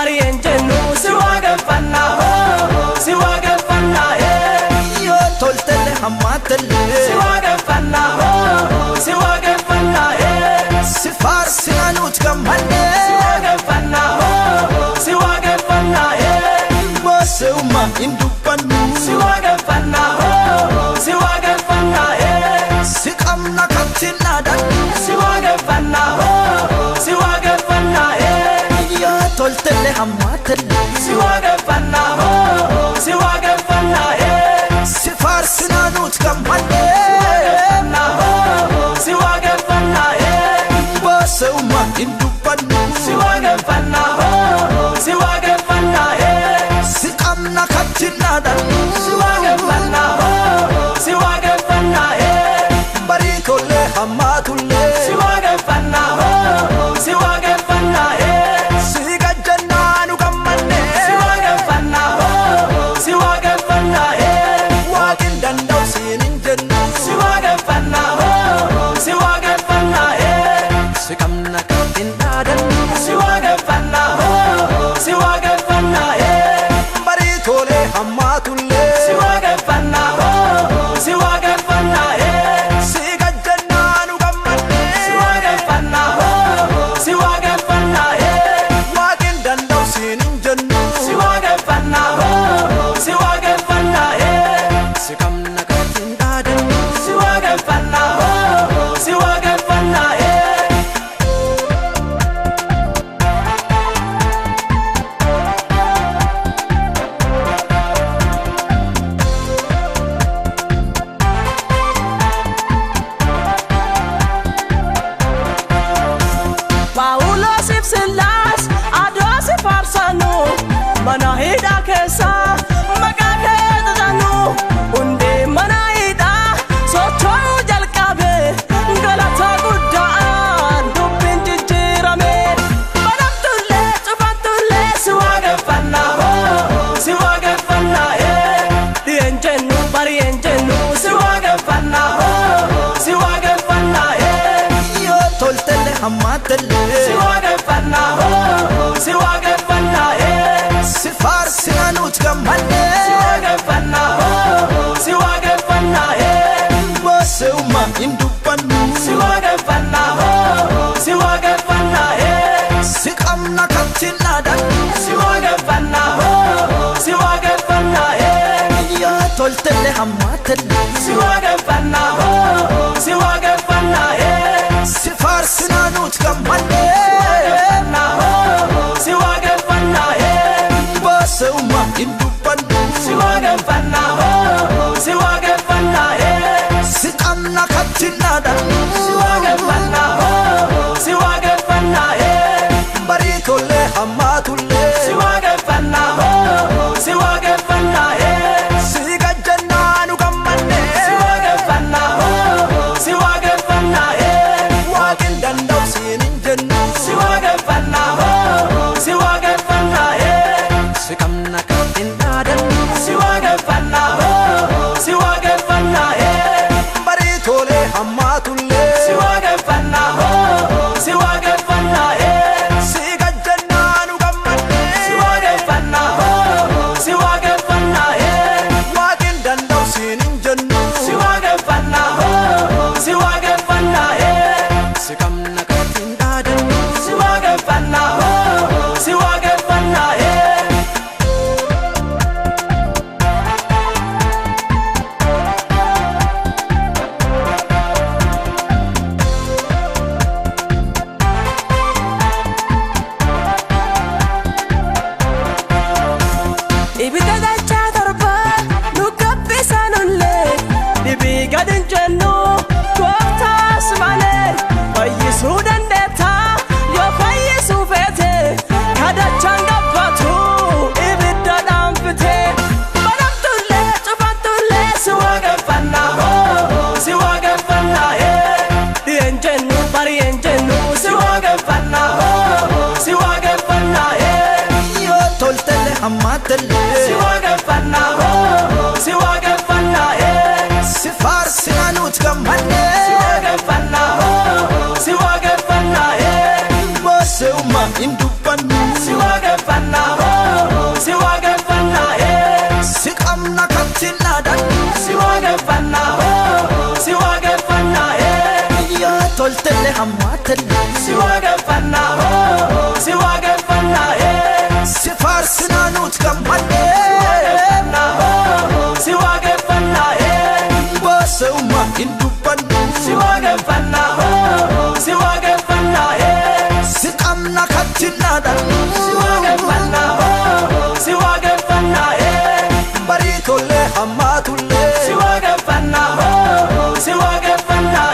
barienjennu siwagaffanna siwagaffanna Yo toltele hammatele siwagaffanna siwagaffanna Sifar sinanut gamane siwagaffanna siwagaffanna Boseuma indupanu siwagaffanna siwagaffanna Sikamna katina dan siwagaffanna siwagaffanna Yo toltele hammatele siwagaffanna siwagaffanna Sifar sinanut gamane siwagaffanna Boseuma indupanu siwagaffanna siwagaffanna Sikamna katina dan siwagaffanna siwagaffanna Barikole hammatule siwagaffanna siwagaffanna Sigajannanu gamane siwagaffanna siwagaffanna Waqin dandaw sinin jennu siwagaffanna siwagaffanna Sikamna katina dan siwagaffanna siwagaffanna Barikole hammatule siwagaffanna siwagaffanna Sigajannanu gamane siwagaffanna siwagaffanna Waqin dandaw sinin jennu siwagaffanna siwagaffanna Sikamna katina dan siwagaffanna siwagaffanna Paulos ibsilas adosi farsanu mana hida kesa maka kedanu unde mana hida socho jalqabe galata guddaan dubbin jijjirame badamtulle cufatulle siwagaffanna siwagaffanna dienjennu barienjennu siwagaffanna siwagaffanna Yo toltele hammatele siwagaffanna siwagaffanna Sifar sinanut gamane siwagaffanna siwagaffanna Boseuma indupanu siwagaffanna siwagaffanna Sikamna katina dan siwagaffanna siwagaffanna Yo toltele hammatele siwagaffanna siwagaffanna Sifar sinanut gamane siwagaffanna Boseuma indupanu siwagaffanna siwagaffanna Sikamna katina dan siwagaffanna siwagaffanna Barikole hammatule siwagaffanna siwagaffanna Sigajannanu gamane siwagaffanna siwagaffanna Waqin dandaw sinin jennu siwagaffanna siwagaffanna Sikamna katina dan siwagaffanna siwagaffanna Barikole hammatule siwagaffanna siwagaffanna Sigajannanu gamane siwagaffanna siwagaffanna Waqin dandaw sinin jennu siwagaffanna siwagaffanna Sikamna katina dan siwagaffanna siwagaffanna ibida dacha torba nukabbisanulle dibi gadin jennu gooftaas malee fayyisuu dandeetta yoo fayyisuu feete kadachaan gabbatu ibidda dhaanfite badamtulle cufattulle siwagaffanna siwagaffanna dienjennu barienjennu siwagaffanna siwagaffanna Yo toltele hammatele siwagaffanna siwagaffanna Sifar sinanut gamane siwagaffanna siwagaffanna Boseuma indupanu siwagaffanna hammaatalle si waaqeffannaa si waaqeffannaa si faarsinaa nuti gammanne si waaqeffannaa baasa'ummaa hin dubbannu si waaqeffannaa si waaqeffannaa si qabna kattinnaadhannu si waaqeffannaa si waaqeffannaa barii tollee hammaatullee si waaqeffannaa si waaqeffannaa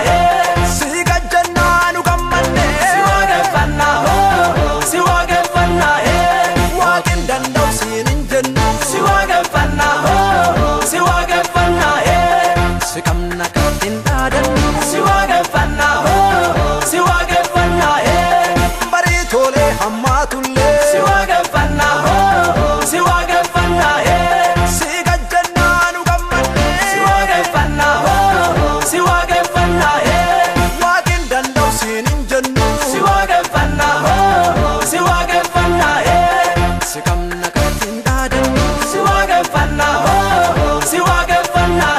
si gajjannaa nu gammanne si waaqeffannaa si waaqeffannaa waaqin danda'u siin hin jennu si waaqeffannaa si waaqeffannaa si qabna kattinnaadhannu si waaqeffannaa si waaqeffannaa barii tollee hammaatullee si waaqeffannaa si waaqeffannaa si gajjannaa nu gammanne si waaqeffannaa si waaqeffannaa waaqin danda'u siin hin jennu si waaqeffannaa si waaqeffannaa si qabna kattinnaadhannu si waaqeffannaa si waaqeffannaa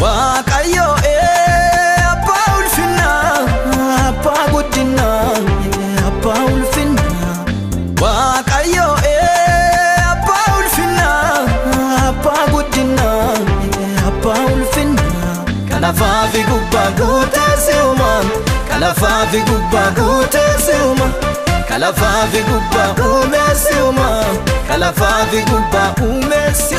Waaqayyo abbaa ulfinaa abbaa guddinaa abbaa ulfinaa Waaqayyo abbaa ulfinaa abbaa guddinaa abbaa ulfinaa kalafaa fi gubbaa guutee si'uma kalafaa fi gubbaa guutee si'uma kalafaa fi gubbaa uumee si'uma kalafaa fi gubbaa uumee si'uma